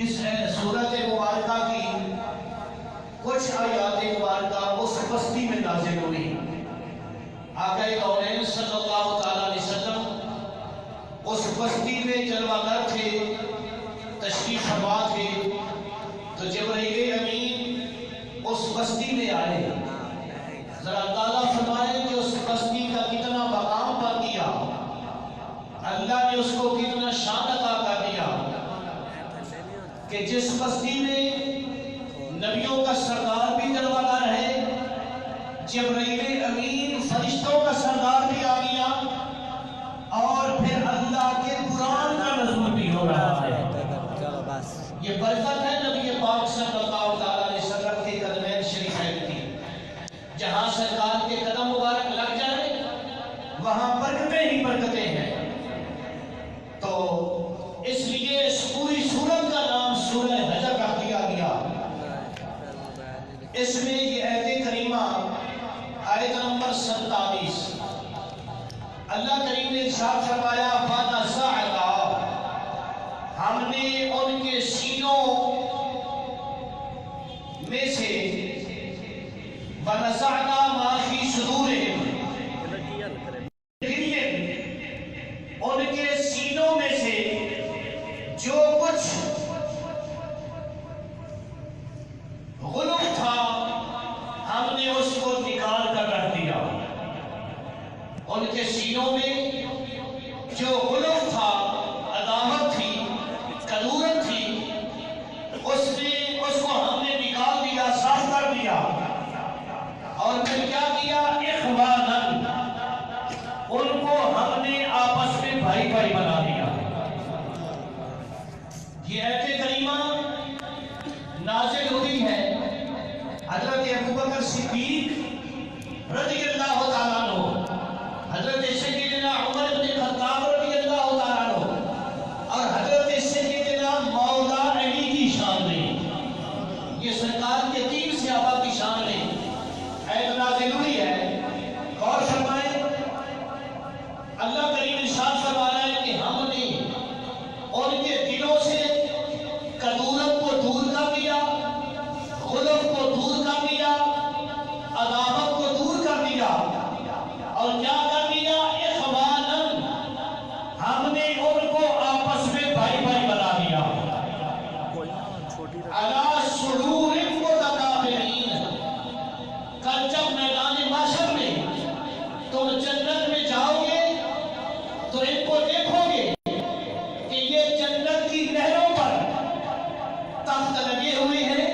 اس سورت مبارکہ کی کچھ آیات مبارکہ اس بستی میں نازل ہوئی. آقا کونین صلی اللہ تعالیٰ علیہ وسلم اس بستی میں جلوہ گر تھے، تشریف فرما تھے. تو جبرائیل امین اس بستی میں آئے. ذرا تعالیٰ فرمائے کہ اس بستی کا کتنا مقام پا دیا، اللہ نے اس کو کتنا شان عطا کر دیا کہ جس بستی میں نبیوں کا سردار بھی جلوہ گر ہے، جبرائیل امین فرشتوں کا سردار بھی آ گیا، اور پھر اللہ کے قرآن کا نزول بھی ہو رہا ہے. یہ برکت ہے نبی پاک صلی اللہ علیہ وسلم کے قدمین شریفین کی. جہاں سرکار کے قدم مبارک لگ جائے وہاں برکتیں ہی برکتیں ہیں. تو اس لیے اس پوری سورت کا نام سورہ حجر رکھ دیا گیا. اس میں یہ آیت کریمہ آیت نمبر 27 اللہ کریم نے ارشاد فرمایا فَنَزَعْنَا، ہم نے ان کے سینوں میں سے وَنَزَعْنَا مَا فِي صُدُورِهِمْ، ان کے سینوں میں سے جو کچھ غلو تھا ہم نے اس کو نکال کر رکھ دیا. ان کے سینوں میں جو غلو تھا، عداوت تھی، کدورت تھی، اس کو ہم نے نکال دیا، صاف کر دیا. اور پھر کیا کیا؟ اخواناً، ان کو ہم نے آپس میں بھائی بھائی بنا دیا. یہ آیت کریمہ نازل ہوئی ہے حضرت ابوبکر صدیق رضی اللہ تعالیٰ عنہ، حضرت سیدنا عمر بن خطاب رضی اللہ تعالیٰ عنہ، اور حضرت سیدنا مولا علی کی شان میں. یہ سرکار کے 3 صحابہ کی شان میں آیت نازل ہوئی ہے. غور فرمائیں، اللہ کریم ارشاد فرما رہا ہے کہ ہم نے ان کے دلوں سے کدورت کو دور کر دیا، غلو کو دور کر دیا، عداوت کو دور کر دیا، اور کیا کر دیا؟ اخواناً، ہم نے ان کو آپس میں بھائی بھائی بنا دیا. علی سرور متقابلین، کل جب میدان محشر میں تم جنت میں جاؤ گے تو ان کو دیکھو گے کہ یہ جنت کی نہروں پر تخت لگے ہوئے ہیں،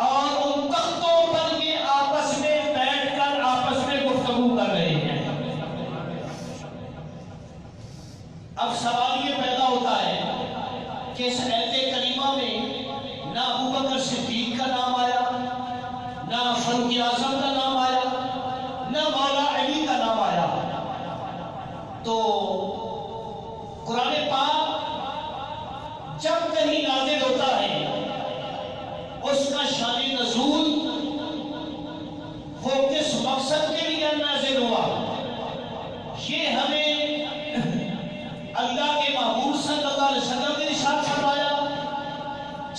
اور ان تختوں پر یہ آپس میں بیٹھ کر آپس میں گفتگو کر رہے ہیں. اب سوال یہ پیدا ہوتا ہے کہ اس آیت کریمہ میں نہ ابوبکر صدیق کا نام آیا، نہ فاروق اعظم کا نام آیا، نہ مولا علی کا نام آیا. تو قرآن پاک جب کہیں نازل ہوتا ہے اس کا شان نزول وہ کس مقصد کے لیے نازل ہوا، یہ ہمیں اللہ کے محبوب صلی اللہ علیہ وسلم نے ارشاد فرمایا،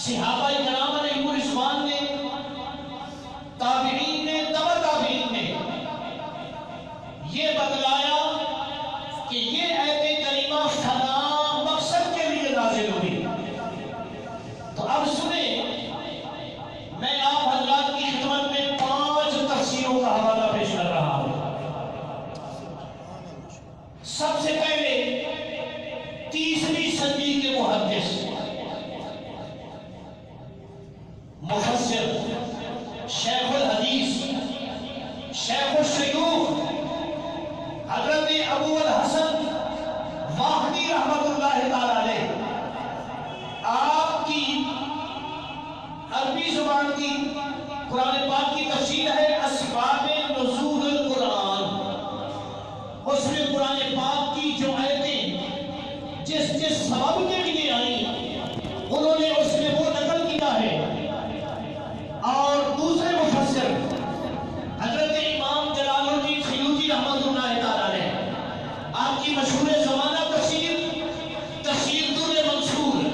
صحابہ کرام علیہم رضوان نے، تابعین نے، تبع تابعین نے یہ بتلایا کہ یہ آیت کریمہ فلاں مقصد کے لیے نازل ہوئی. تو اب سنیں، میں آپ حضرات کی خدمت میں 5 تفسیروں کا حوالہ پیش کر رہا ہوں. سب سے پہلے 3ویں صدی کے محدث مفسر شیخ الحدیث شیخ الشیوخ حضرت ابو الحسن واحدی رحمت اللہ تعالی علیہ، آپ کی عربی زبان کی قرآن پاک کی تفسیر ہے اسباب نزول القرآن. اس میں قرآن پاک کی جو آیتیں جس سبب کے لیے آئیں انہوں نے اس میں وہ نقل کیا ہے. اور دوسرے مفسر حضرت امام جلال الدین سیوطی رحمت اللہ تعالی علیہ، آپ کی مشہور زمانہ تفسیر در منصور،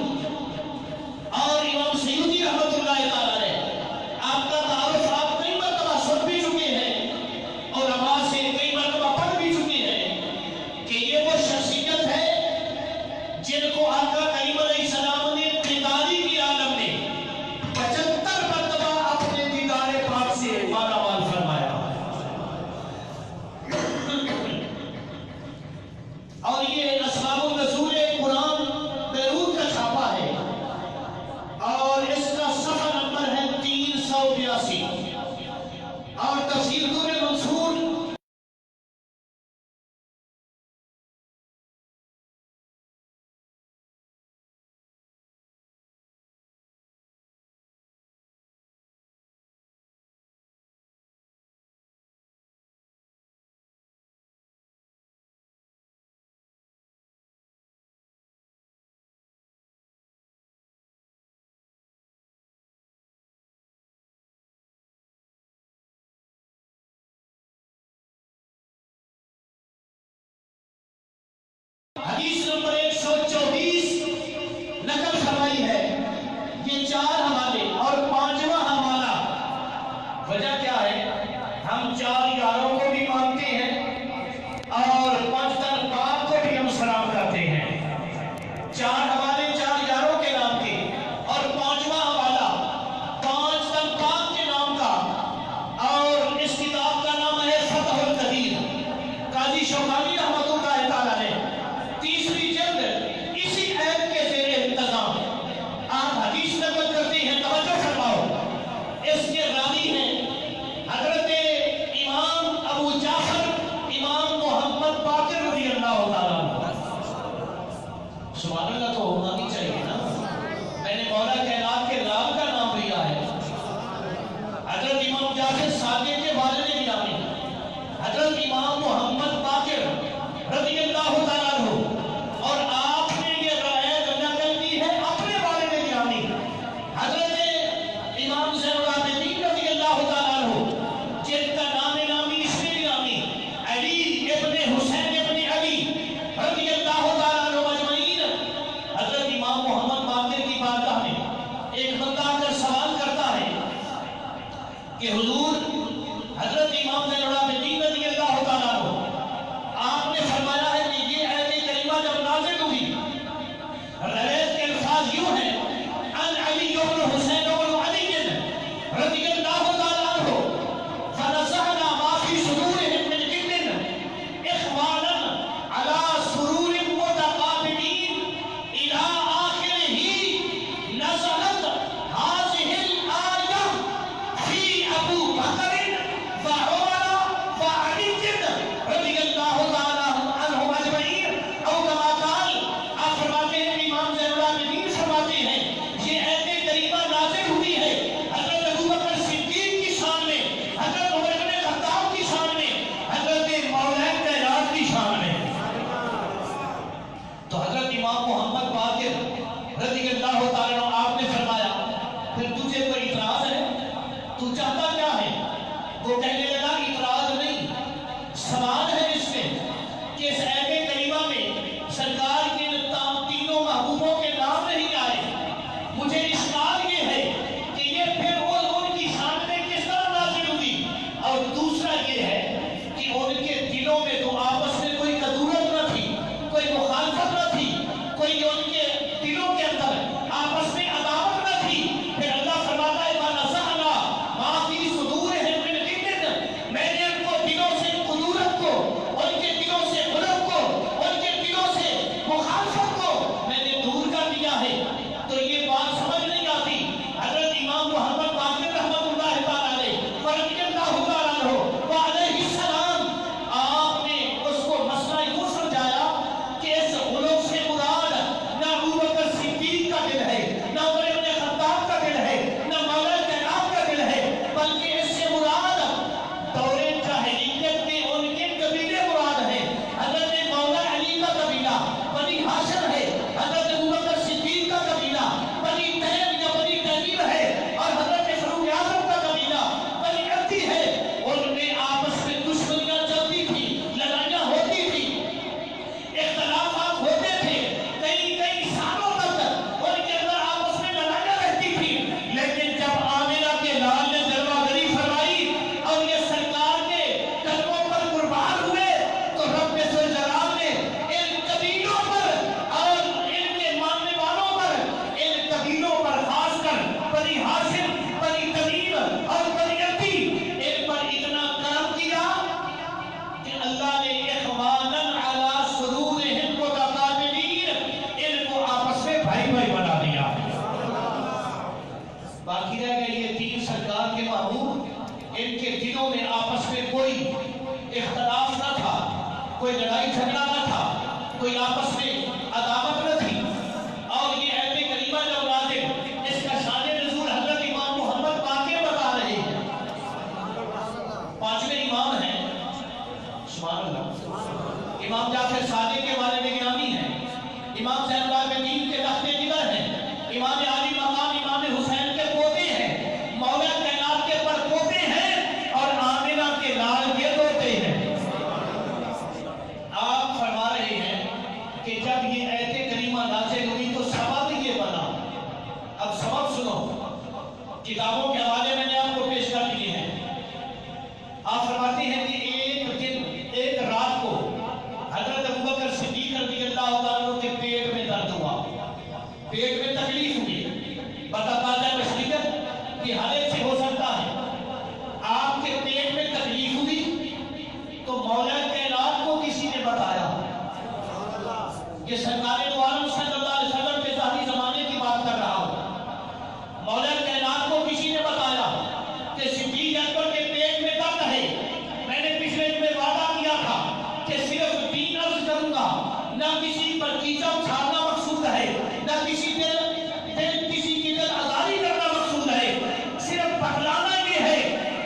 524 نقل فرمائی ہے یہ 4 حوالے اور 5واں حوالہ. وجہ کیا ہے؟ ہم 4 یاروں کو بھی مانتے ہیں اور 5 تن پاک کو بھی ہم سلام کرتے ہیں. 4 حوالے 4 یاروں کے نام کے اور 5واں حوالہ 5 تن پاک کے نام کا. اور اس کتاب کا نام ہے فتح القدیر. قاضی شوکانی رحمۃ اللہ تعالیٰ نے 3ری جلد اسی عیب کے زیر انتظام آپ حدیث نقل کرتے ہیں. توجہ فرماؤ. اس کے راوی ہیں حضرت امام ابو جعفر امام محمد باقر رضی اللہ تعالیٰ عنہ. سبحان اللہ تو ہونا بھی چاہیے نا. میں نے مولا کائنات کے رب کا نام لیا ہے. حضرت امام جعفر صادق کے والد گرامی حضرت امام محمد باقر رضی اللہ تعالیٰ عنہ. اور آپ نے یہ روایت نقل کی ہے اپنے والد گرامی حضرت امام زین العابدین رضی اللہ تعالیٰ عنہ جن کا نام نامی اسم گرامی علی ابن حسین ابن علی رضی اللہ تعالیٰ عنہ مجمعین. حضرت امام محمد باقر کی بارگاہ میں ایک بندہ آ کر سوال کرتا ہے کہ حضور حضرت امام زین العابدین رضی اللہ تعالیٰ عنہ آپ نے فرمایا ہے کہ یہ آیت کریمہ جب نازل ہوئی روایت کے الفاظ یوں ہیں ان علی بن حسین بن علی رضی اللہ تعالیٰ عنہ فنزعنا ما فی صدورهم من غل اخوانا على سرور متقابلین الى آخرہ نزلت هذه الآیہ فی ابو بکر وعمر وعلی رضی اللہ تعالیٰ عنہ اجمعین. او کما قال آپ فرماتے ہیں امام زین العابدین فرماتے ہیں یہ آیت کریمہ نازل ہوئی ہے حضرت ابو بکر صدیق کی شان میں حضرت عمر بن خطاب کی شان میں حضرت مولا کائنات کی شان میں. تو حضرت امام محمد باقر رضی اللہ تعالیٰ عنہ آپ نے فرمایا پھر تجھے کوئی اعتراض ہے؟ تو چاہتا کیا ہے؟ وہ کہنے لگا اعتراض نہیں سوال ہے اس میں کہ اس آیت کریمہ میں سرکار کے تینوں محبوبوں کے نام نہیں آئے. مجھے اشکال یہ ہے کہ یہ پھر ان کی شان میں کس طرح نازل ہوئی. اور دوسرا یہ ہے کہ ان کے دلوں میں تو آپس میں کوئی کدورت نہ تھی کوئی مخالفت نہ تھی کوئی ان کے دلوں کے اندر آپس میں عداوت نہ تھی. پھر اللہ فرماتا ہے فَنَزَعْنَا مَا فِي صُدُورِهِم مِّن غِلٍّ میں نے ان کو دلوں سے قدورت کو ان کے دلوں سے غلط کو ان کے دلوں سے مخالفت کو میں نے دور کر دیا ہے. تو یہ بات سمجھ نہیں آتی. حضرت امام محمد باقر رحمۃ اللہ تعالیٰ علیہ رضی اللہ تعالیٰ عنہ وعلیہ السلام آپ نے اس کو مسئلہ یوں سمجھایا کہ اس غلط سے مراد نہ ابو بکر صدیق کا دل ہے نہ عمر بن خطاب کا دل ہے نہ مولا کائنات کا دل ہے بلکہ اس سے مراد دور جاہلیت کے ان کے قبیلے مراد ہیں. حضرت مولا علی کا قبیلہ بنی ہاشم ہے. حضرت ابو بکر صدیق کا قبیلہ بنی تیم یا بنی تمیم ہے. اور حضرت فاروق اعظم کا قبیلہ بنی عبدی ہے. ان میں آپس میں دشمنیاں چلتی تھی لڑائیاں ہوتی تھی اختلافات ہوتے تھے کئی سالوں تک ان کے اندر آپس میں لڑائیاں رہتی تھی. لیکن جب آمنہ کے لال نے جلوہ گری فرمائی اور یہ سرکار کے قدموں پر قربان ہوئے تو رب ذوالجلال نے ان قبیلوں پر اور ان کے ماننے والوں پر ان قبیلوں پر خاص کر بنی ہاشم بنی تمیم اور بنی عبدی ان پر اتنا کرم کیا کہ اللہ نے اخواناً علی سرورہم متقابلین ان کو آپس میں بھائی بھائی بنا دیا. باقی رہ گئے یہ 3 سرکار کے محبوب. ان کے دلوں میں آپس میں کوئی اختلاف نہ تھا کوئی لڑائی جھگڑا نہ تھا کوئی آپس میں عداوت نہ تھی. اور یہ آیت کریمہ جب نازل اس کا شان نزول حضرت امام محمد باقر بتا رہے ہیں. 5ویں امام ہیں سبحان اللہ. امام جعفر صادق کے والد گرامی ہیں. امام زین العابدین کے تخت جگر ہیں. امام علی مقام امام حسین کے پوتے ہیں. مولا کائنات کے پر پوتے ہیں اور آمنہ کے لال کے دوتے ہیں. آپ فرما رہے ہیں کہ جب کتابوں کے حوالے میں نے آپ کو پیش کر دیے ہیں۔ آپ فرماتے ہیں کہ ایک دن ایک رات کو حضرت ابوبکر صدیق رضی اللہ تعالیٰ کے پیٹ میں درد ہوا، پیٹ میں تکلیف ہوئی۔ بتا تازہ بشریت کہ ہر ایک سے ہو سکتا ہے۔ آپ کے پیٹ میں تکلیف ہوئی تو مولا کائنات کو کسی نے بتایا کہ سرکار دو عالم صلی اللہ علیہ وسلم کے ظاہری زمانے کی بات کر رہا ہوں۔ مولا کائنات کو کسی نے بتایا کہ صدیق اکبر کے پیٹ میں درد ہے۔ میں نے پچھلے میں وعدہ کیا تھا کہ صرف دین عرض کروں گا، نہ کسی پر کیچڑ اچھالنا مقصود ہے، نہ کسی کی دل آزاری کرنا مقصود ہے، صرف بتلانا یہ ہے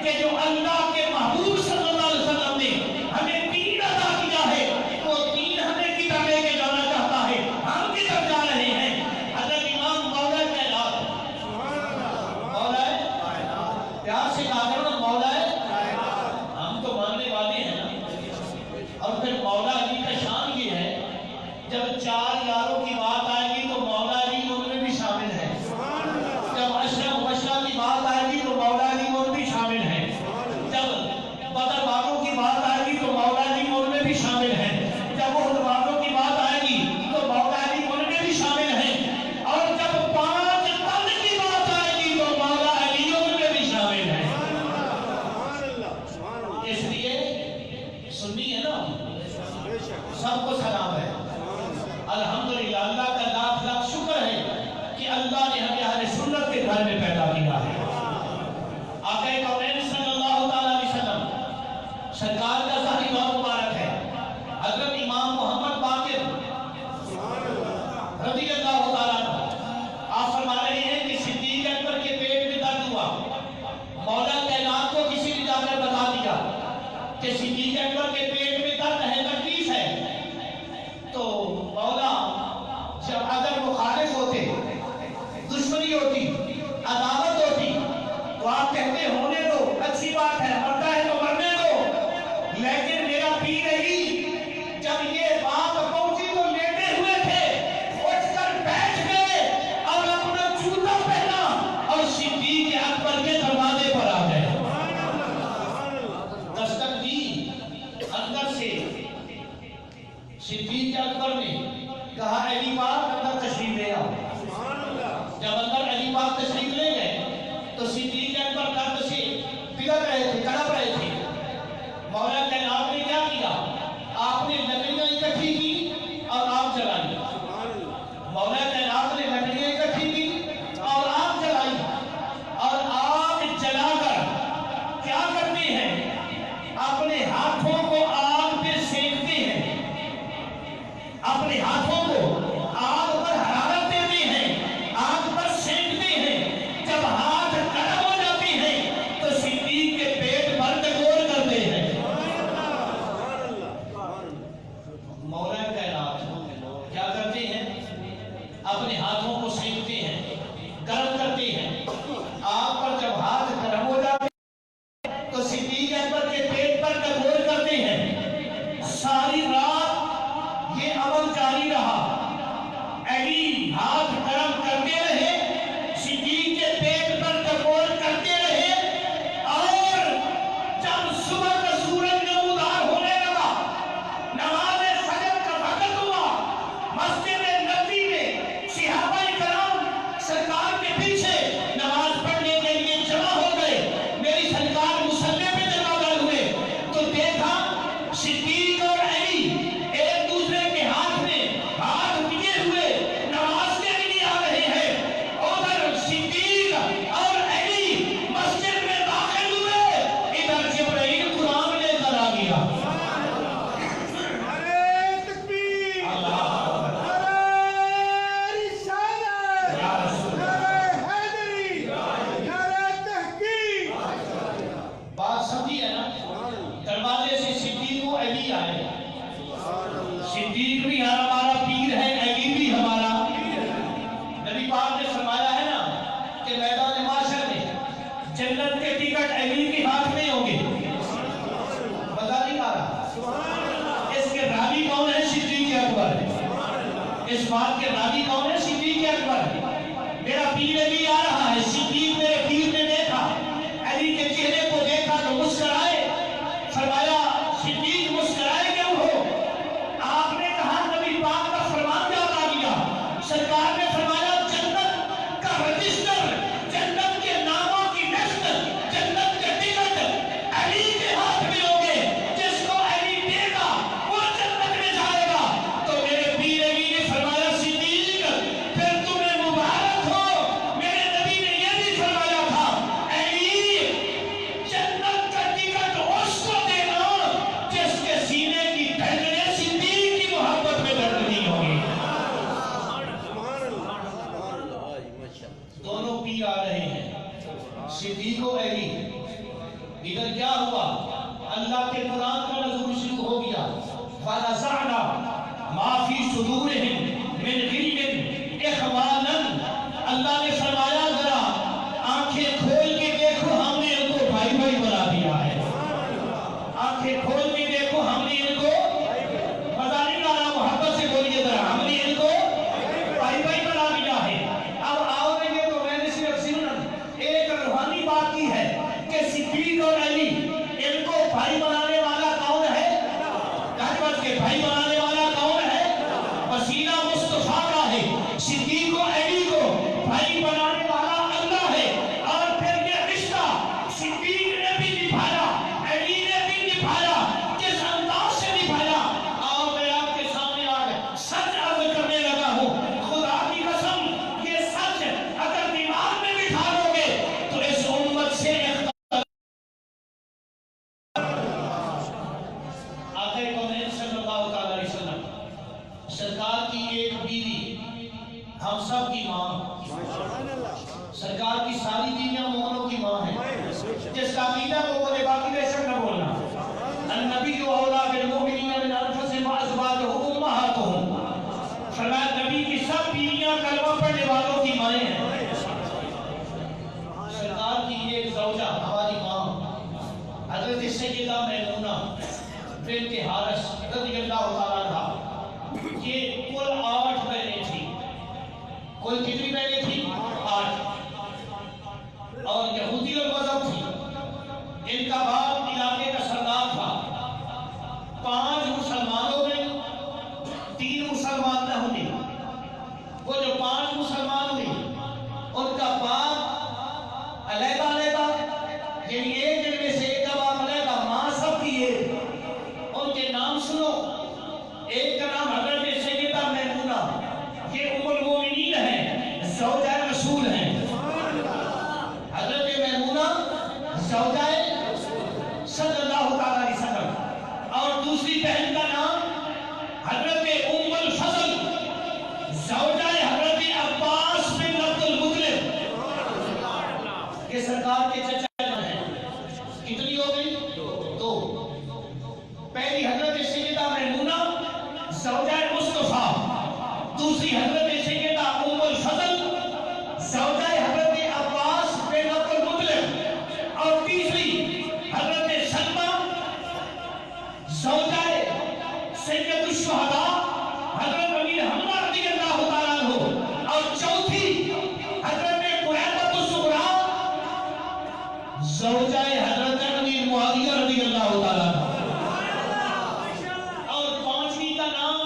کہ جو اللہ کے محبوب صلی اللہ علیہ وسلم نے ہمیں دین عطا کیا ہے، وہ دین ہمیں کدھر لے کے جانا چاہتا ہے، ہم کدھر جا رہے ہیں۔ حضرت امام مولا کائنات، مولا پیار سے کہا کرو نا، مولا ہم تو ماننے والے ہیں نا۔ اور پھر مولا علی کا شان یہ ہے، جب چار یاروں کی بات آئے گی تو مولا علی ان میں بھی شامل ہے، جب اشرف مبشرہ کی بات آئے گی تو مولا علی ان بھی شامل ہے، جب بدر والوں کی بات آئے گی تو مولا علی ان میں بھی شامل ہے، جب احد والوں کی بات آئے گی تو مولا علی ان میں بھی شامل ہے، اور جب 5 تن کی بات آئے گی تو مولا علی ان میں بھی شامل ہے۔ اس لیے سنی ہے نا، سب کو سلام ہے۔ الحمدللہ، اللہ کا لاکھ لاکھ شکر ہے کہ اللہ نے ہمیں اہل سنت کے گھر میں پیدا کیا ہے۔ آقا کونین صلی اللہ تعالیٰ علیہ وسلم سرکار کا ظاہری دور مبارک ہے۔ حضرت امام محمد باقر رضی اللہ تعالیٰ عنہ آپ فرما رہے ہیں کہ صدیق اکبر کے پیٹ میں درد ہوا، مولا کائنات کو کسی نے جا کر بتا دیا کہ صدیق اکبر کے پیٹ میں درد ہے، تکلیف ہے۔ تو مولا جب اگر مخالف ہوتے، دشمنی ہوتی، عداوت ہوتی، تو آپ کہتے ہونے دو، اچھی بات ہے، مرتا ہے تو مرنے دو، لیکن میرا پیر علی جب یہ بات پہنچی تو لیٹے ہوئے تھے، اٹھ کر بیٹھ گئے اور اپنا جوتا پہنا اور صدیق اکبر کے دروازے پر آ گئے۔ دستک دی اندر سے، صدیق اکبر نے کہا علی پاک اندر تشریف لے آؤ۔ جب اندر علی پاک تشریف لے گئے تو صدیق اکبر درد سے بگڑ رہے تھے، تڑپ رہے تھے۔ مولا کائنات نے کیا کیا؟ آپ نے لکڑیاں اکٹھی کی اور آگ جلائی۔ مولا کائنات نے لکڑیاں اکٹھی کی اور آگ جلائی، اور آگ جلا کر کیا کرتے ہیں؟ اپنے ہاتھوں کو آگ پہ سینکتے ہیں، اپنے ہاتھوں کو آگ پر حرارت دیتے ہیں، آگ پر سینکتے ہیں۔ جب ہاتھ گرم ہو جاتے ہیں تو صدیق کے پیٹ پر ٹکور کرتے ہیں۔ مولا کائنات کیا کرتے ہیں؟ اپنے ہاتھوں کو سینکتے ہیں، گرم کرتے ہیں۔ آگ پر جب ہاتھ گرم ہو جاتے ہیں تو صدیق اکبر کے پیٹ پر ٹکور کرتے ہیں۔ ساری رات یہ عمل جاری رہا، علی ہاتھ گرم کرتے رہے، صدیق کے پیٹ پر ٹکور کرتے رہے، اور جب صبح کا سورج نمودار ہونے لگا، نماز فجر کا وقت ہوا، مسجد نبوی میں صحابہ کرام سرکار کے پیچھے نماز پڑھنے کے لیے جمع ہو گئے۔ میری سرکار مصلی پہ جمع کر ہوئے تو دیکھا صدیق اور علی ایک دوسرے کے ہاتھ میں ہاتھ دیے ہوئے نماز کے لیے آ رہے ہیں۔ ادھر صدیق اور علی مسجد میں داخل ہوئے، ادھر جبرائیل قرآن لے کر آ گیا۔ نعرہ تکبیر، نعرہ رسالت، نعرہ حیدری، نعرہ تحقیق۔ بات سمجھی ہے نا؟ دروازے سے صدیق و علی آئے۔ صدیق بھی ہمارا پیر ہے، علی بھی ہمارا۔ نبی پاک نے فرمایا ہے نا کہ میدان معاشر میں جنت کے ٹکٹ علی کے ہاتھ میں ہوں گے۔ مزہ نہیں آ رہا؟ اس کے راوی کون ہے؟ صدیق اکبر۔ اس بات کے راوی کون ہے؟ صدیق اکبر۔ میرا پیر علی آ رہا ہے، صدیق میرے پیر نے نبی آ رہے ہیں، صدیق و علی۔ ادھر کیا ہوا؟ اللہ کے قرآن کا نزول شروع ہو گیا۔ فَنَزَعْنَا مَا فِي صُدُورِهِمْ مِنْ غِلٍّ إِخْوَانًا۔ اللہ نے فرمایا ذرا آنکھیں کھول کے دیکھو، ہم نے ان کو بھائی بھائی بنا دیا ہے۔ آنکھیں کھول کے دیکھو، ہم نے ان کو، مزہ نہیں آ رہا، محبت سے بولیے ذرا، ہم نے ان کو بھائی بھائی بنا دیا ہے۔ اب آؤ گے تو میں نے صرف ایک روحانی بات کی ہے کہ صدیق اور علی ان کو بھائی بنانے والا کون ہے؟ کہت کے بھائی بنانے والا کون ہے؟ وسیلہ مصطفیٰ کا ہے۔ صدیق و علی کو بھائی بنانے والا اللہ ہے۔ اور پھر یہ رشتہ صدیق نے بھی نبھایا، علی نے بھی نبھایا، کس انداز سے نبھایا؟ آؤ میں آپ کے سامنے آج سچ عرض کرنے لگا ہوں، خدا کی قسم یہ سچ اگر دماغ میں بٹھا لو گے تو اس امت سے آقا کونین صلی اللہ تعالی علیہ وسلم سرکار کی ایک بیوی ہم سب کی ماں، سرکار کی ساری بیویاں مومنوں کی ماں ہیں۔ جس کا عقیدہ کو بولے، باقی بے شک نہ بولنا۔ النبی اولا بالمؤمنین من انفسہم وازواجہ امہاتہم، فرمایا نبی کی سب بیویاں کلمہ پڑھنے والوں کی مائیں ہیں۔ سرکار کی ایک زوجہ ہماری ماں حضرت سیدہ میمونہ بنت حارث رضی اللہ تعالیٰ عنہ، یہ کل 8 بہنیں تھیں۔ کل کتنی بہنیں تھیں؟ 8۔ اور یہودی اور مذہب تھی۔ ان کا باپ علاقے کا سردار تھا۔ 5 مسلمانوں میں 3 مسلمان نہ ہوئے۔ وہ جو 5 مسلمان ہوئے ان کا باپ علیحدہ علیحدہ، یعنی ایک جن میں سے ایک کا باپ علیحدہ، ماں سب کی ایک۔ ان کے نام سنو، ایک کا نام حضرت سیدہ میمونہ، یہ ام المومنین ہیں، زوجہ رسول ہیں۔ حضرت میمونہ زوجہ صلی اللہ تعالیٰ علیہ وسلم۔ اور دوسری بہن کا نام حضرت ام الفضل، زوجہ حضرت عباس بن عبد المطلب، یہ سرکار کے چچا ہیں۔ کتنی ہو گئی؟ 2۔ پہلی حضرت سیدہ میمونہ زوجہ مصطفیٰ، دوسری حضرت سیدہ ام الفضل زوجہ حضرت عباس بن عبد المطلب، اور تیسری حضرت سلمہ زوجہ سید الشہداء حضرت امیر حمزہ رضی اللہ تعالیٰ عنہ، اور چوتھی حضرت قریبۃ الصغریٰ زوجہ حضرت امیر معاویہ رضی اللہ تعالیٰ عنہ، اور 5ویں کا نام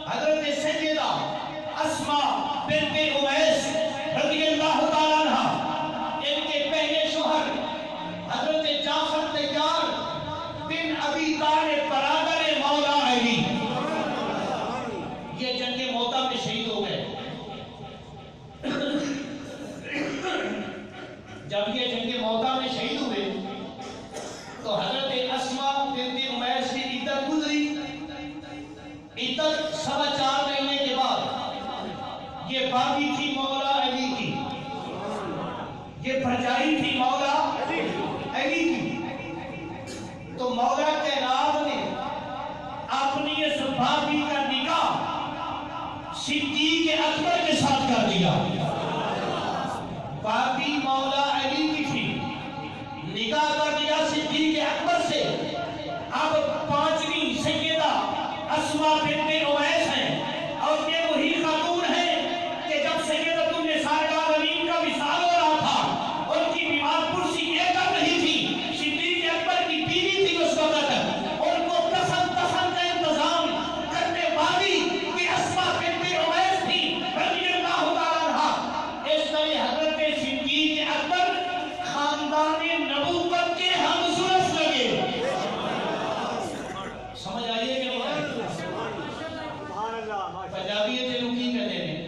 حضرت سیدہ اسماء بنت امیس رضی اللہ تعالیٰ عنہ۔ ان کے پہلے شوہر حضرت جعفر طیار بن ابی طالب برادر مولا علی، یہ جنگ موتا میں شہید ہو گئے۔ جب یہ جنگ موتا میں شہید ہوئے تو حضرت اسماء بنت امیس کی عدت گزری۔ عدت 4.25 مہینے کے بعد یہ باقی تھی مولا علی کی، یہ بھرجائی تھی مولا علی کی۔ تو مولا کائنات نے اپنی اس بھابی کا نکاح صدیق اکبر کے ساتھ کر دیا۔ بھابی مولا علی کی تھی، نکاح کر دیا صدیق اکبر سے۔ اب 5ویں سیدہ اسماء بنت امیس ہیں، اور یہ وہی خاتون ہیں کہ جب سیدۃ النساء العالمین کا وصال ہو رہا تھا، ان کی بیمار کرسی ایک نہیں تھی، صدیق اکبر کی بیوی تھی اس وقت، ان کو دفن کا انتظام کرنے والی کہ اسماء بنت امیس تھی رضی اللہ تعالیٰ عنہ۔ اس طرح حضرت صدیق اکبر خاندان نبوت کے ہم زلف لگے۔ سمجھ آئیے کہ پنجابی تینوں کی کہتے ہیں؟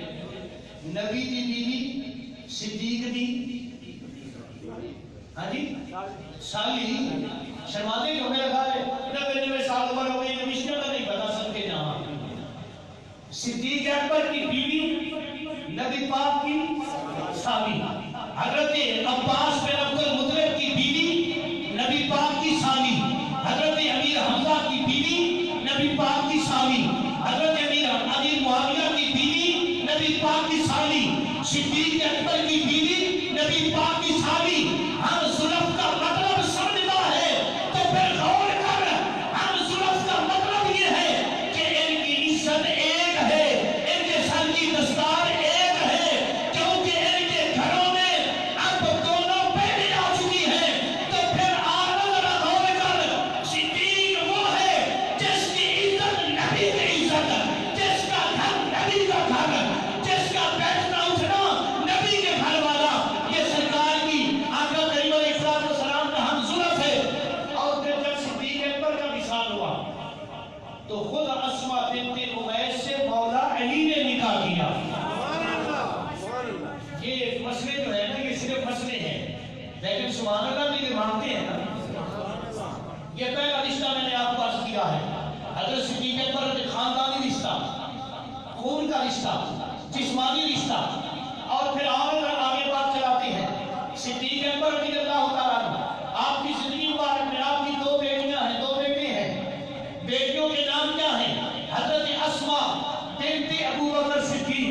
نبی دی بیوی صدیق دی، ہاں جی سالی، شرمانے کو میرا خیال ہے نبی میں 7 عمر ہو گئی، نبی کا نہیں بتا سکتے جہاں۔ صدیق اکبر کی بیوی نبی پاک کی سالی، حضرت عباس بن عبد المطلب کی بیوی نبی پاک کی سالی، حضرت امیر حمزہ کی بیوی نبی پاک کی سالی، حضرت امیر معاویہ کی بیوی نبی پاک کی سالی، صدیق اکبر کی بیوی نبی پاک کی سالی۔ ہم زلف کا مطلب سمجھتا ہے تو پھر غور کر، ہم زلف کا مطلب یہ ہے کہ ان کی عزت ایک ہے، ان کے سر کی دستار ایک ہے، کیونکہ ان کے گھروں میں اب دونوں بیٹے آ چکی ہیں۔ تو پھر آپ ذرا غور کر، صدیق وہ ہے جس کی عزت نبی کی عزت، جس کا گھر نبی کا گھر، جس کا بیٹھنا اٹھنا نبی کے گھر والا، یہ سرکار کی آقا کریم علیہ السلام کا ہم زلف ہے۔ اور پھر جب صدیق اکبر کا وصال ہوا تو خود اسما بنت امیس سے مولا علی نے نکاح کیا۔ یہ مسئلے جو ہے نا، یہ صرف مسئلے ہیں، لیکن سبحان اللہ بھی یہ مانتے ہیں نا۔ یہ پہلا رشتہ میں نے آپ کو عرض کیا ہے، حضرت صدیق اکبر کے خاندانی رشتہ، خون کا رشتہ، جسمانی رشتہ۔ اور پھر آگے بات چلاتے ہیں۔ صدیق اکبر رضی اللہ تعالیٰ عنہ، آپ کی زندگی مبارک میں آپ کی دو بیٹیاں ہیں، دو بیٹے ہیں۔ بیٹیوں کے نام کیا ہیں؟ حضرت اسما بنت ابو بکر صدیق،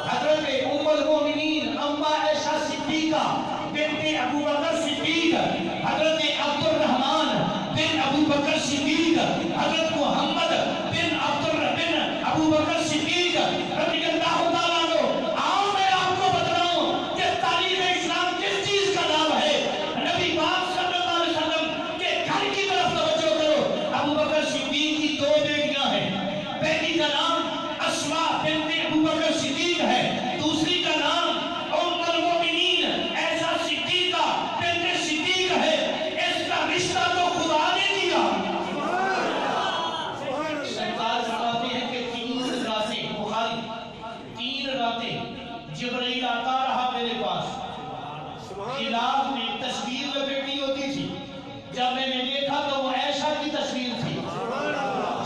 حضرت ام المومنین اما عائشہ صدیقہ بنت ابو بکر صدیق، حضرت عبد الرحمن بن ابو بکر صدیق، حضرت محمد بن ابو بکر صدیق رضی اللہ تعالیٰ عنہ۔ آؤ میں آپ کو بتلاؤں کہ تاریخ اسلام کس چیز کا نام ہے۔ نبی پاک صلی اللہ علیہ وسلم کے گھر کی طرف توجہ کرو۔ ابو بکر صدیق کی دو بیٹیاں ہیں، بیٹی کا نام اسما بنت ابو بکر صدیق ہے، دوسری کا نام ام المومنین عائشہ صدیقہ بنت صدیق ہے۔ اس کا رشتہ تو خدا نے دیا۔ سرکار فرماتے ہیں کہ 3 راتیں، بخاری 3 راتیں جبرائیل آتا رہا میرے پاس، خلاف میں تصویر لپیٹی ہوتی تھی۔ جب میں نے دیکھا تو وہ عائشہ کی تصویر تھی،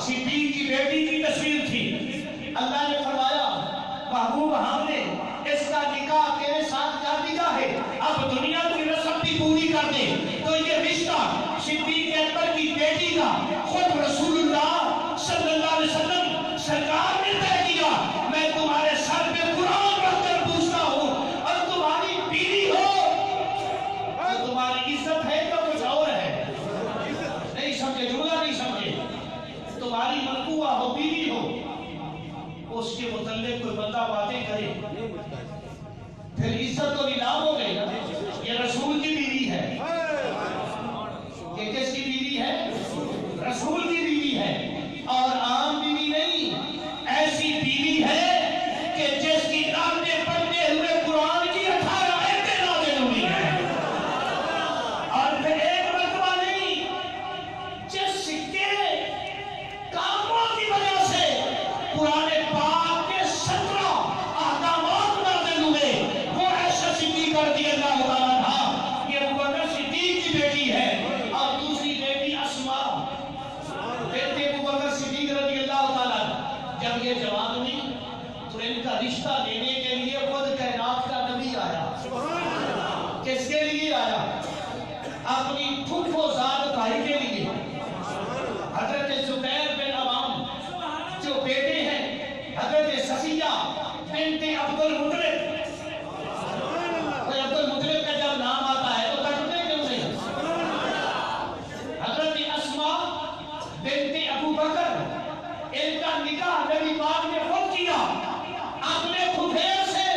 صدیق کی بیٹی کی تصویر تھی۔ اللہ نے فرمایا محبوب ہم نے اس کا نکاح تیرے ساتھ کر دیا ہے، اب دنیا کی رسم بھی پوری کر دے۔ تو یہ رشتہ صدیق اکبر کی بیٹی کا خود رسول اللہ صلی اللہ علیہ وسلم سرکار نے طے کیا۔ میں تمہارے سر پہ قرآن رکھ کر پوچھتا ہوں، اور تمہاری بیوی ہو تو تمہاری عزت ہے تو کچھ اور ہے؟ نہیں سمجھے، جملہ نہیں سمجھے۔ تمہاری مرکوہ ہو، بیوی ہو، اس کے متعلق کوئی بندہ باتیں کرے پھر عزت تو نیلام ہو گئی نا۔ یہ رسول کی بیوی ہے، یہ کس کی بیوی ہے؟ رسول کی بیوی ہے، اور عام بیوی نہیں، ایسی بیوی ہے کہ جس کی راتیں پڑھتے ہوئے قرآن کی 18 آیتیں نازل ہوئی ہیں۔ اور پھر ایک مرتبہ نہیں، جس کے کاموں کی وجہ سے قرآن پاک کے 17 احکامات نازل ہوئے، وہ عائشہ صدیقہ رضی اللہ تعالیٰ عنہا، یہ ابو بکر صدیق کی بیٹی ہے۔ اور دوسری بیٹی اسما بنت ابو بکر صدیق رضی اللہ تعالیٰ عنہ، جب یہ جوان ہوئی تو ان کا رشتہ لینے کے لیے خود کائنات کا نبی آیا۔ کس کے لیے آیا؟ اپنی پھپھو زاد بھائی کے لیے، حضرت زبیر بن عوام جو بیٹے ہیں حضرت صفیہ بنت عبد المطلب۔ عبد المطلب کا جب نام آتا ہے تو تڑپتے کیوں نہیں؟ حضرت اسما بنت ابو بکر، ان کا نکاح نبی پاک نے خود کیا اپنے پھپھیر سے،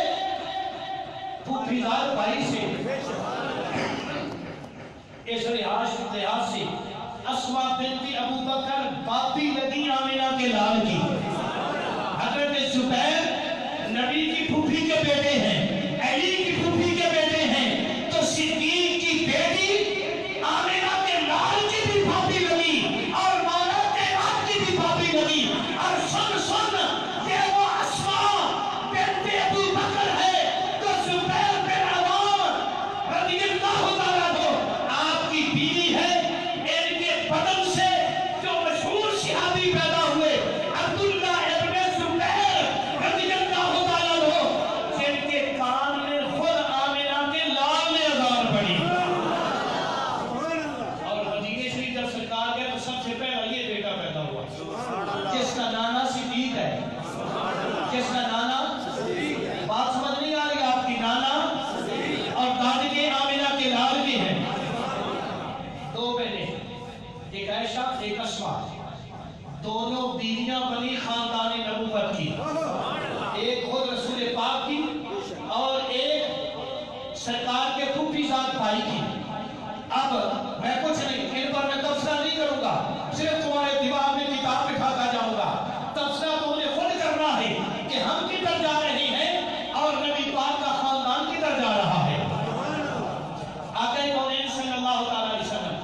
پھپھیزاد بھائی سے۔ اس لحاظ سے اسما بنت ابو بکر باپی لگی آمینہ کے لال کی۔ حضرت زبیر نبی کی پھوپھی کے بیٹے ہیں، علی کی پھوپھی کے بیٹے ہیں، تو صدیق کی بیٹی آمینہ کے لال کی بھی باپی لگی، اور مولا کے آپ کی بھی باپی لگی۔ اور سن یہ وہ اسما بنت ابو بکر ہے تو زبیر بن عوام رضی اللہ تعالیٰ عنہ آپ کی بیوی ہے۔ ان کے بدن سے جو مشہور صحابی پیدا ہوئے عبداللہ ابن زبیر رضی اب میں کچھ نہیں، ان پر میں تبصرہ نہیں کروں گا، صرف تمہارے دماغ میں کتاب بٹھاتا جاؤں گا۔ تبصرہ تو مجھے خود کرنا ہے کہ ہم کدھر جا رہے ہیں اور نبی پاک کا خاندان کدھر جا رہا ہے۔ آقا کونین صلی اللہ تعالیٰ علیہ وسلم،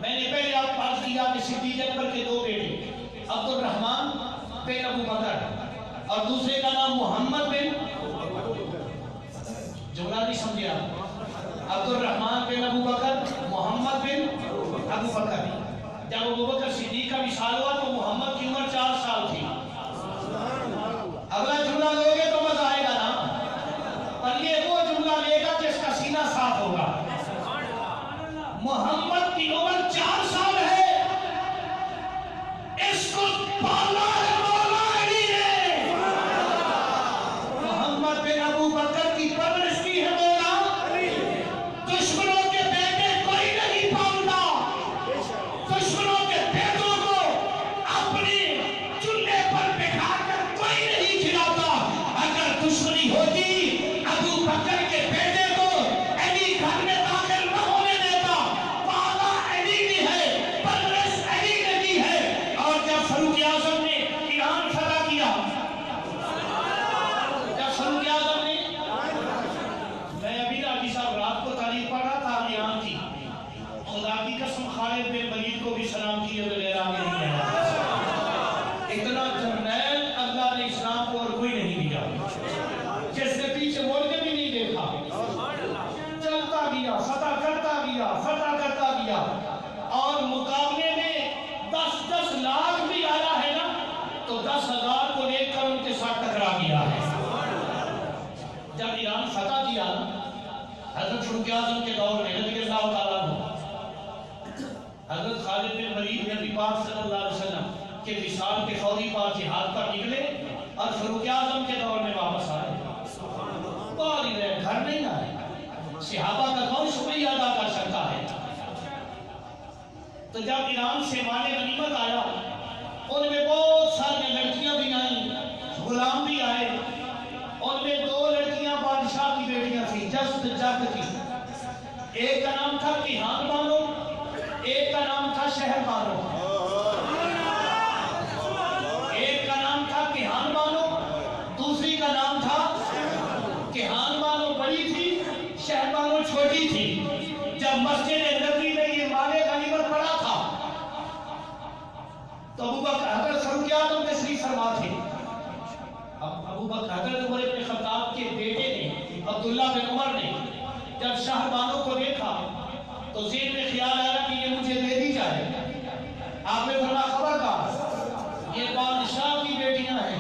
میں نے پہلے آپ کو عرض کیا کہ صدیق اکبر کے دو بیٹے عبد الرحمن بن ابو بکر اور دوسرے کا نام محمد بن، جملہ نہیں سمجھے آپ، عبد الرحمن بن ابو بکر، محمد بن ابو بکر۔ جب ابو بکر صدیق کا وصال ہوا تو محمد کی عمر 4 سال تھی۔ اگلا جملہ لوگے تو مزہ آئے گا نا، پر یہ وہ جملہ لے گا جس کا سینہ صاف ہوگا۔ محمد کی عمر 4 سال ہے، اس کو پالا ہے مولا علی نے۔ محمد بن ابو بکر کی پرورش کی ہے مولا، دشمنوں کے بیٹے کوئی نہیں پالتا، دشمنوں کے بیٹوں کو اپنے چولہے پر بٹھا کر کوئی نہیں کھلاتا۔ اگر دشمنی ہوتی ابو بکر کے بیٹے کو علی گھر میں داخل نہ ہونے دیتا۔ پالا علی نے ہے، پرورش علی نے دی ہے۔ اور جب فاروق اعظم نے ایران فتح کیا، جب فاروق اعظم نے، میں ابھی حاجی صاحب رات کو تاریخ پڑھ رہا تھا ایران کی، خدا کی قسم خالد بن ولید کو بھی سلام کیے بغیر آگے نہیں آیا۔ اتنا جرنیل اللہ نے اسلام کو اور کوئی نہیں دیا، جس نے پیچھے موڑ کے بھی نہیں دیکھا، چلتا گیا، فتح کرتا گیا، فتح کرتا گیا، اور مقابلے میں 10 لاکھ بھی آیا ہے نا تو 10,000 کو لے کر ان کے ساتھ ٹکرا گیا ہے۔ جب ایران فتح کیا حضرت فاروق اعظم کے دور میں رضی اللہ تعالیٰ عنہ، حضرت خالد بن ولید نبی پاک صلی اللہ علیہ وسلم کے وصال کے فوری بعد جہاد پر نکلے اور فاروق اعظم کے دور میں واپس آئے۔ باہر ہی رہے، گھر نہیں آئے۔ صحابہ کا کون شکریہ ادا کر سکتا ہے؟ تو جب ایران سے مال غنیمت آیا، ان میں بہت ساری لڑکیاں بھی آئیں، غلام بھی آئے۔ ان میں 2 لڑکیاں بادشاہ کی بیٹیاں تھیں، جست جگ کی۔ ایک کا نام تھا کیہان بانو، ایک کا نام تھا شہر بانو۔ ایک کا نام تھا کیہان بانو، دوسری کا نام تھا کیہان بانو بڑی تھی، شہر بانو چھوٹی تھی۔ جب مسجد نبوی میں یہ مال غنیمت پڑا تھا تو ابو بکر حضرت فاروق اعظم تشریف فرما تھے۔ ابو بکر حضرت عمر بن خطاب کے بیٹے نے، عبداللہ بن عمر نے، جب شہر بانو کو دیکھا تو ذہن میں خیال آیا کہ یہ مجھے دے دی جائے۔ آپ نے فرمایا خبردار، یہ بادشاہ کی بیٹیاں ہیں،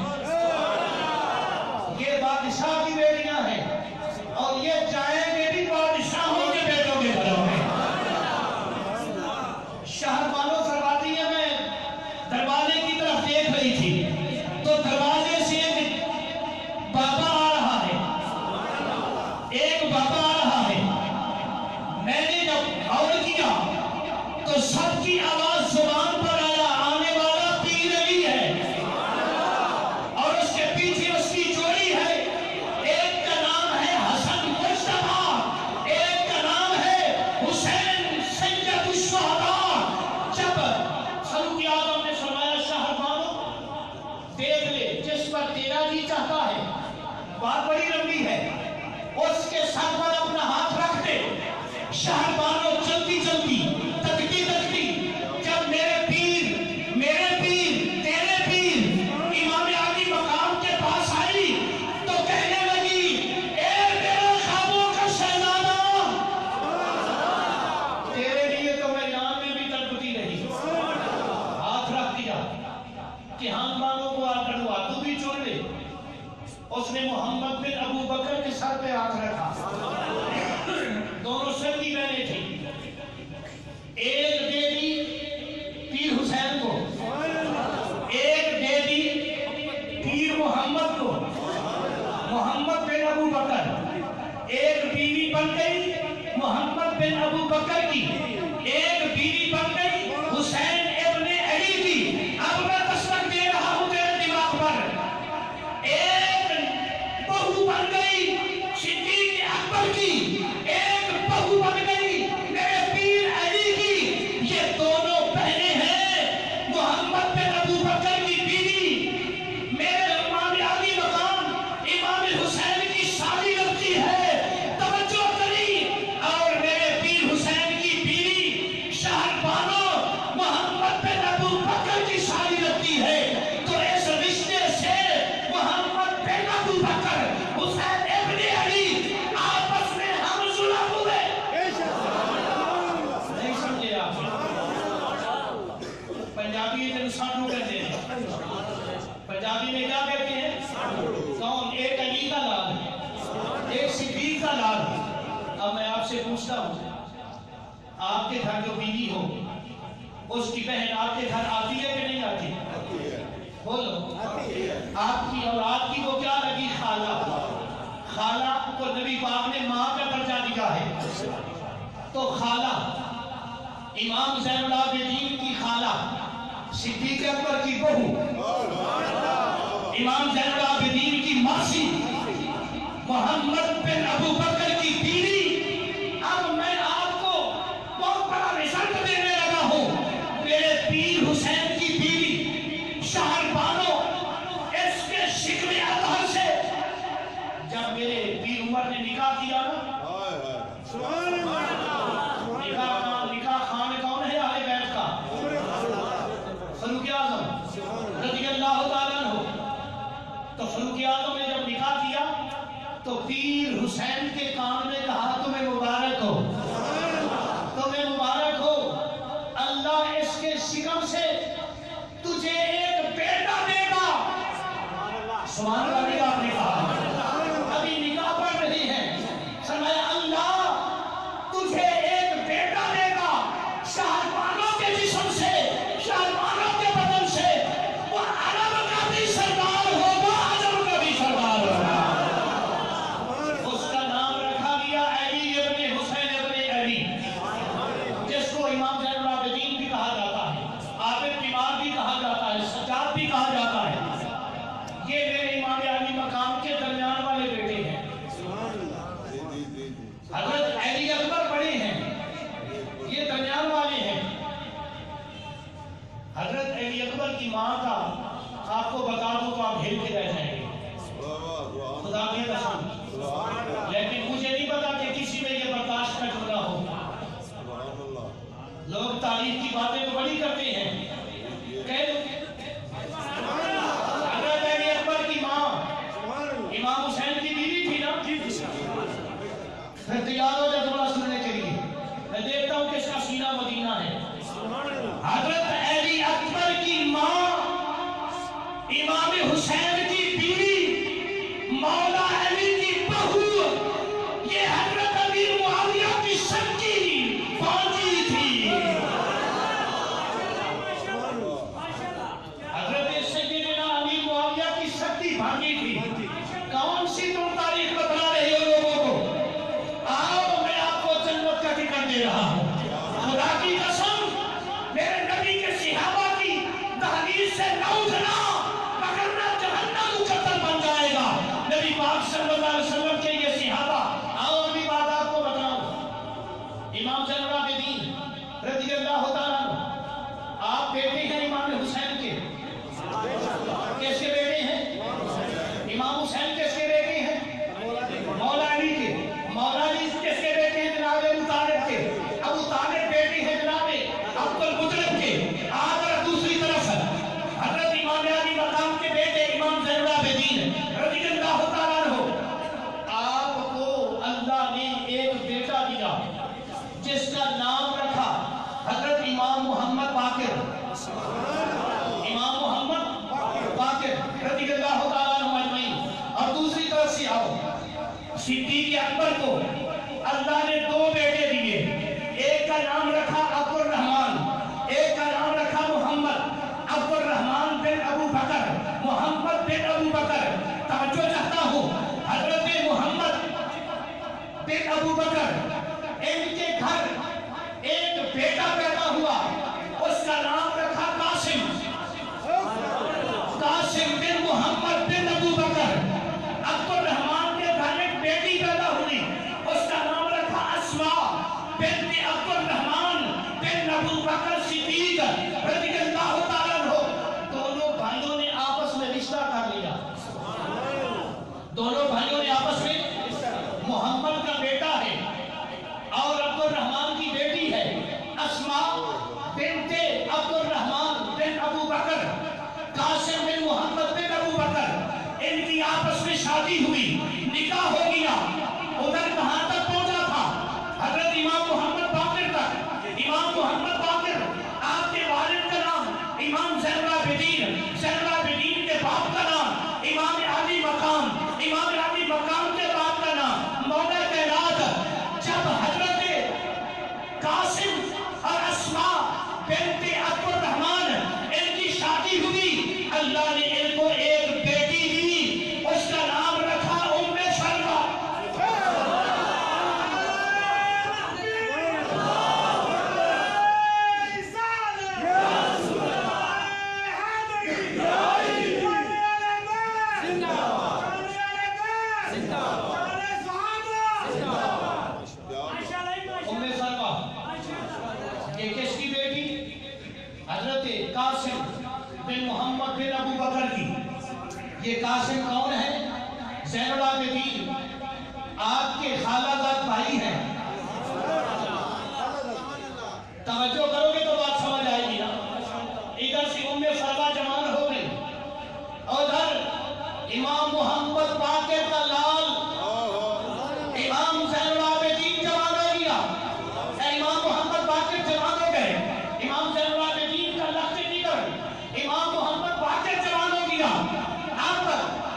یہ بادشاہ کی بیٹیاں ہیں، اور یہ جائیں گے بھی بادشاہوں کے بیٹوں کے گھروں میں۔ شہر بانو فرماتی ہے میں دروازے کی طرف دیکھ رہی تھی تو دروازے سے ایک بابا آ رہا ہے، ایک بابا آ رہا ہے۔ میں نے جب غور کیا تو سب کی آواز زبان پر آیا، آنے والا پیر علی ہے، اور اس کے پیچھے اس کی جوڑی ہے۔ ایک کا نام ہے حسن مصطفیٰ، ایک کا نام ہے حسین سید الشہداء۔ جب فاروق اعظم نے فرمایا شہر بانو دیکھ لے، جس پر تیرا جی چاہتا ہے، بات بڑی لمبی ہے، اس کے سر پر اپنا ہاتھ رکھ دے۔ شہر بانو چلتی چلتی، تکتی تکتی، جب میرے پیر تیرے پیر امام علی مقام کے پاس آئی تو کہنے لگی، اے میرے خوابوں کا شہزادہ، تیرے لیے تو میں ایران میں بھی تڑپتی رہی۔ ہاتھ رکھ دیا کہ ہم بانوں کو آ کر تو بھی چھوڑ لے۔ اس نے محمد بن ابو بکر کے سر پہ ہاتھ رکھا، دونوں سر کی بہنیں تھیں، ایک دے دی پیر حسین کو، ایک دے دی پیر محمد کو۔ محمد بن ابو بکر ایک بیوی بن گئی محمد بن ابو بکر کی، ایک بیوی بن گئی حسین ابن علی کی۔ اب میں دستک دے رہا ہوں تیرے دماغ پر، ایک بہو بن گئی صدیق اکبر کی، ایک بہو بن گئی میرے پیر آپ سے پوچھتا ہوں، آپ کے گھر جو بیوی ہو اس کی بہن آپ کے گھر آتی ہے کہ نہیں آتی؟ بولو، آپ کی اولاد کی وہ کیا لگی؟ خالہ۔ خالہ کو نبی پاک نے ماں کا درجہ دیا ہے، تو خالہ امام زین العابدین کی خالہ صدیق اکبر کی بہو، امام زین العابدین کی ماسی محمد بن ابو بکر کی بیوی۔ اب میں آپ کو بہت بڑا رزلٹ دینے لگا ہوں، میرے پیر حسین کی بیوی شہر بانو اس کے شکل اطہر سے جب میرے پیر عمر نے نکاح کیا نا، نکاح خان کون ہے؟ اہل بیت کا فاروق اعظم رضی اللہ تعالیٰ عنہ۔ تو فاروق اعظم نے جب نکاح کیا تو پیر حسین کے کان میں کہا تمہیں مبارک ہو، تمہیں مبارک ہو، اللہ اس کے شکم سے تجھے ایک بیٹا دے گا۔ سبحان اللہ، آپ نے کہا ابھی نکاح پڑھ رہی ہے، فرمایا اللہ تجھے ایک بیٹا دے گا، شہربانوں کے جسم سے، شہربانوں کے بدن سے، وہ عرب کا بھی سردار ہوگا، عجم کا بھی سردار ہوگا۔ اس کا نام رکھا گیا علی ابن حسین ابن علی، جس کو امام زین العابدین بھی کہا جاتا ہے، عابد بیمار بھی کہا جاتا ہے، سجاد بھی کہا جاتا ہے۔ یہ میرے امام علی مقام کے درمیان والے بیٹے ہیں۔ حضرت علی اکبر بڑے ہیں، یہ درمیان والے ہیں۔ حضرت علی اکبر کی ماں کا آپ کو بتا دوں تو آپ ہل کے رہ جائیں گے، خدا کی قسم، لیکن مجھے نہیں پتا کہ کسی میں یہ برداشت کا جملہ ہو۔ لوگ تعریف کی باتیں تو بڑی کرتے ہیں، حضرت علی اکبر کی ماں امام حسین کی بیوی تھی نا، پھر تیار ہو جا جملہ سننے کے لیے، میں دیکھتا ہوں کہ اس کا سینہ مدینہ ہے۔ حضرت علی اکبر کی ماں امام حسین کی بیوی مولا علی کی بہو، یہ حضرت امیر معاویہ کی سچی فوجی تھی۔ حضرت سیدنا امیر معاویہ کی سچی بھانجی تھی۔ کون سی تم تاریخ بتلا رہے ہو لوگوں کو؟ آؤ میں آپ کو جنت کا ٹکٹ دے رہا ہوں، خدا کی قسم، میرے نبی کے صحابہ کی دہلیز سے نہ اٹھنا، وگرنہ جہنم مقدر بن جائے گا۔ نبی پاک صلی اللہ علیہ وسلم کے یہ صحابہ، آؤ ابھی بات آپ کو بتاؤں۔ امام زین العابدین رضی اللہ تعالیٰ عنہ، آپ بیٹے ہیں امام حسین کے، کس کے بیٹے ہیں؟ امام حسین کس کے بیٹے ہیں؟ مولا علی کے۔ مولا علی کس کے بیٹے ہیں؟ جناب ابو طالب کے۔ ابو طالب بیٹے ہیں جناب عبد المطلب کے۔ آگر دوسری طرف حضرت امام علی مقام کے بیٹے امام زین العابدین رضی اللہ تعالیٰ عنہ، آپ کو اللہ نے ایک بیٹا دیا جس کا نام رکھا حضرت امام محمد باقر، امام محمد باقر رضی اللہ تعالیٰ عنہ اجمعین۔ اور دوسری طرف سے آؤ، صدیق اکبر کو اللہ نے دو بیٹے دیے، ایک کا نام رکھا عبد الرحمن، ایک کا نام رکھا محمد۔ عبد الرحمن بن ابو بکر، محمد بن ابو بکر۔ توجہ چاہتا ہوں، حضرت محمد بن ابو بکر، ان کے گھر ایک بیٹا پیدا ہوا، اس کا نام رکھا قاسم، قاسم بن محمد بن ابو بکر۔ عبد الرحمن کے گھر ایک بیٹی پیدا ہوئی، اس کا نام رکھا اسماء بنت عبد الرحمن بن ابو بکر صدیق رضی اللہ تعالیٰ عنہ۔ دونوں بھائیوں نے آپس میں رشتہ کر لیا، دونوں بھائیوں نے آپس میں، محمد کا بیٹا ہے اور عبد الرحمن کی بیٹی ہے اسماء بنت عبد الرحمن بن ابو بکر، قاسم بن محمد بن ابو بکر، ان کی آپس میں شادی ہوئی، نکاح ہو گیا۔ ادھر کہاں تک پہنچا تھا؟ حضرت امام محمد باقر تک۔ امام محمد باقر، آپ کے والد کا نام امام زین العابدین، زین العابدین کے باپ کا نام امام علی مقام، امام علی مقام کے باپ کا نام مولا کائنات۔ جب حضرت ام سلمہ یہ کس کی بیٹی؟ حضرت قاسم بن محمد بن ابو بکر کی. یہ قاسم کون ہے؟ زین العابدین آپ کے خالہ زاد بھائی ہیں. توجہ کرو گے تو بات سمجھ آئے گی نا. ادھر سے ام سلمہ جوان ہو گئی اور ادھر امام محمد باقر کا لال امام زین العابدین جوان ہو گیا. امام محمد باقر جوان ہو گئے. امام زین العابدین کا لخت نکل امام محمد باقر جوان ہو گیا. اب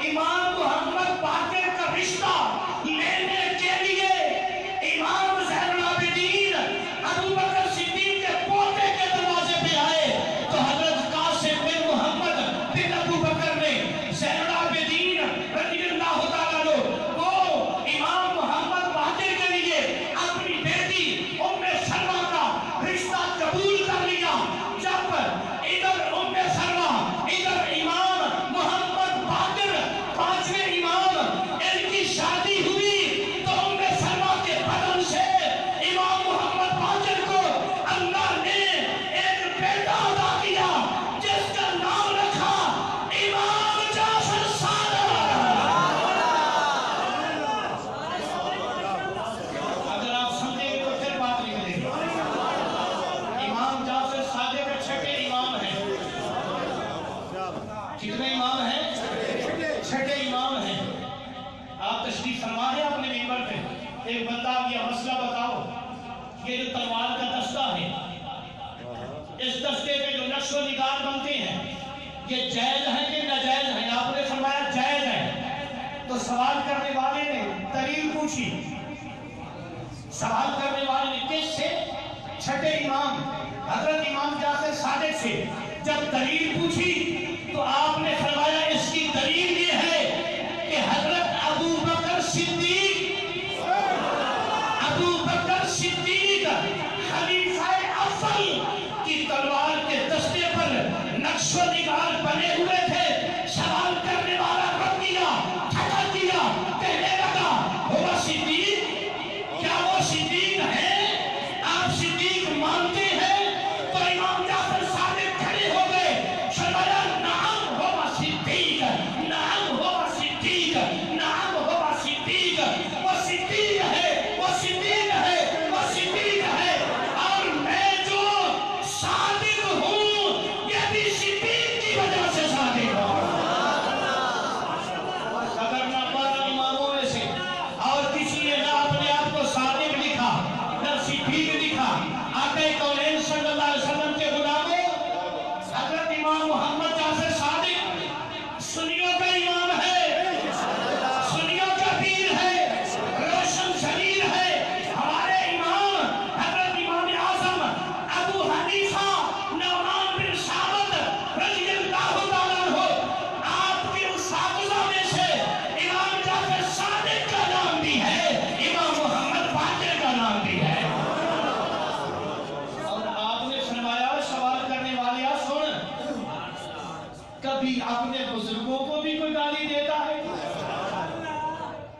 امام محمد باقر کا رشتہ لینے کے لیے امام زین العابدین ابو بکر صدیق کے پوتے کے دروازے پہ آئے تو حضرت قاسم بن محمد بن ابو بکر نے زین العابدین رضی اللہ تعالیٰ عنہ وہ امام محمد باقر کے لیے اپنی بیٹی ام سلمہ کا رشتہ قبول کر لیا. جب ادھر ام سلمہ ادھر امام محمد باقر پانچویں امام ان کی شادی ہوئی تو ام سلمہ کے بدن سے امام محمد باقر کو اللہ نے ایک بیٹا عطا کیا جس کا نام رکھا امام جعفر صادق. اگر آپ سمجھیں گے تو پھر بات نہیں ملے گی. امام جعفر صادق کے چھٹے امام ہیں. کتنے امام ہیں؟ چھٹے امام ہیں. آپ تشریف فرما ہیں اپنے ممبر پہ. ایک بندہ یہ مسئلہ بتاؤ یہ جو تلوار کا دستہ ہے اس دستے پہ جو نقش و نگار بنتے ہیں یہ جائز ہیں کہ ناجائز ہیں؟ آپ نے فرمایا جائز ہیں. تو سوال کرنے والے نے دلیل پوچھی. سوال کرنے والے نے کس سے؟ چھٹے امام حضرت امام جعفر صادق سے. جب دلیل پوچھی تو آپ نے فرمایا اس کی دلیل یہ ہے کہ حضرت ابو بکر صدیق خلیفہ اول کی تلوار کے دستے پر نقش و نگار بنے ہوئے تھے. سوال کرنے والا رد دیا ٹھٹا دیا کہنے لگا وہ صدیق کیا وہ صدیق ہے؟ آپ صدیق مانتے ہیں؟ تو امام جعفر صادق کھڑے ہو گئے. فرمایا نعم ہوا صدیق نعم ہوا صدیق نعم ہوا صدیق. وہ صدیق ہے وہ صدیق ہے وہ صدیق ہے اور میں جو صادق ہوں یہ بھی صدیق کی وجہ سے صادق ہوں. اگر نہ 12 اماموں میں سے اور کسی نے نہ اپنے آپ کو صادق لکھا نہ صدیق لکھا. آقا کونین صلی اللہ علیہ وسلم کے غلاموں حضرت امام محمد جعفر صادق سنیوں کا امام ہے سنیوں کا پیر ہے روشن ضمیر ہے. ہمارے امام حضرت امام اعظم ابو حنیفہ نعمان بن ثابت رضی اللہ تعالیٰ عنہ آپ کے اساتذہ میں سے امام جعفر صادق کا نام بھی ہے امام محمد باقر کا نام بھی ہے. اور آپ نے فرمایا سوال کرنے والے سن کبھی اپنے بزرگوں کو بھی کوئی گالی دیتا ہے؟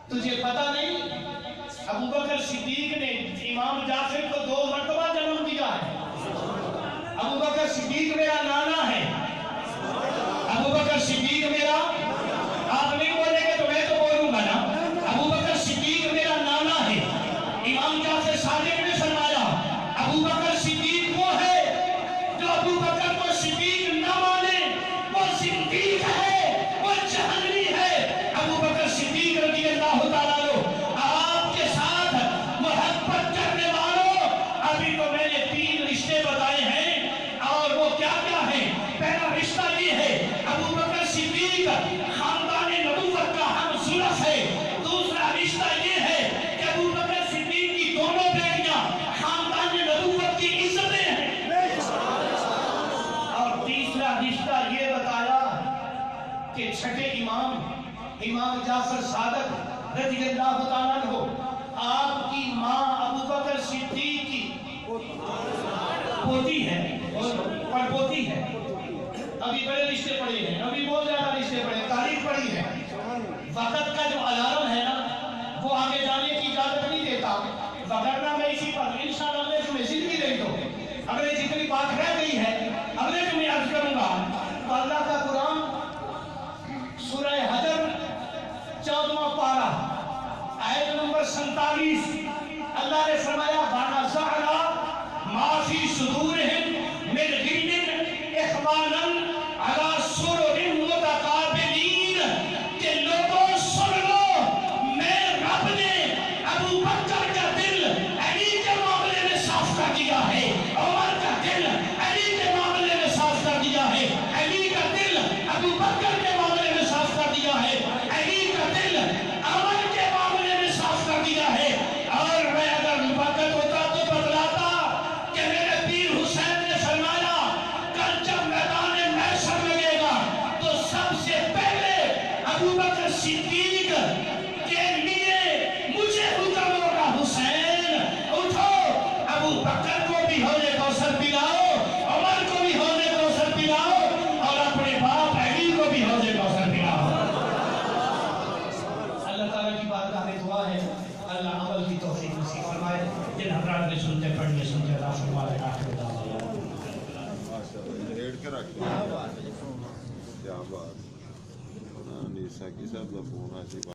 تجھے پتہ نہیں ابو بکر صدیق نے امام جعفر کو 2 مرتبہ جنم دیا ہے. ابو بکر صدیق میرا نانا ہے. ابو بکر صدیق میرا آپ نہیں بولیں گے تو میں تو بولوں گا نا. ابو بکر صدیق میرا نانا ہے. امام جعفر صادق نے فرمایا ابو بکر صدیق وہ ہے جو ابو بکر کو صدیق نہ مانے وہ صدیق ہے وہ جہنمی ہے. ابو بکر صدیق رضی اللہ تعالیٰ عنہ آپ کے ساتھ محبت کرنے والوں ابھی تو میں نے 3 رشتے بتائے ہیں اور وہ کیا کیا ہیں. پہلا رشتہ یہ ہے ابو بکر صدیق خاندان نبوت کا ہم ثلث ہے. دوسرا رشتہ یہ ہے کہ ابو بکر صدیق کی دونوں بیٹیاں خاندان نبوت کی عزتیں ہیں. اور تیسرا رشتہ یہ بتایا کہ چھٹے امام جعفر صادق رضی اللہ تعالیٰ عنہ آپ کی ماں ابو بکر صدیق کی پوتی ہے پڑپوتی ہے. ابھی بڑے رشتے پڑے ہیں ابھی بہت زیادہ رشتے پڑے ہیں تاریخ پڑی ہے. وقت کا جو الارم ہے نا نمبر 47 اللہ نے فرمایا وَنَزَعْنَا مَا فِي صُدُورِهِمْ مِنْ غِلٍّ إِخْوَانًا عَلَى سُرُرٍ مُتَقَابِلِينَ کہ لوگوں سن لو میں رب نے ابو بکر کا دل علی کے معاملے میں صاف کر دیا ہے، عمر کا دل علی کے معاملے میں صاف کر دیا ہے، علی کا دل ابو بکر کے معاملے میں صاف کر دیا ہے، علی کا دل عمر کے معاملے میں صاف کر دیا ہے۔ اور میں اگر وقت ہوتا تو بتلاتا کہ میرے پیر حسین نے فرمایا کل جب میدان محشر لگے گا تو سب سے پہلے ابو بکر صدیق کے لیے مجھے حکم ہوگا حسین اٹھو ابو بکر کو بھی حوض کوثر پلاؤ، عمر کو بھی حوض کوثر پلاؤ اور اپنے باپ علی کو بھی حوض کوثر پلاؤ۔ اللہ تعالیٰ کی بارگاہ میں دعا ہے اللہ عمل کی توفیق نصیب فرمائے۔ جن حضرات نے سنتے پڑھنے سنتے اللہ فرمائے آخر دعوانا کیا بات نیسا کی سب فون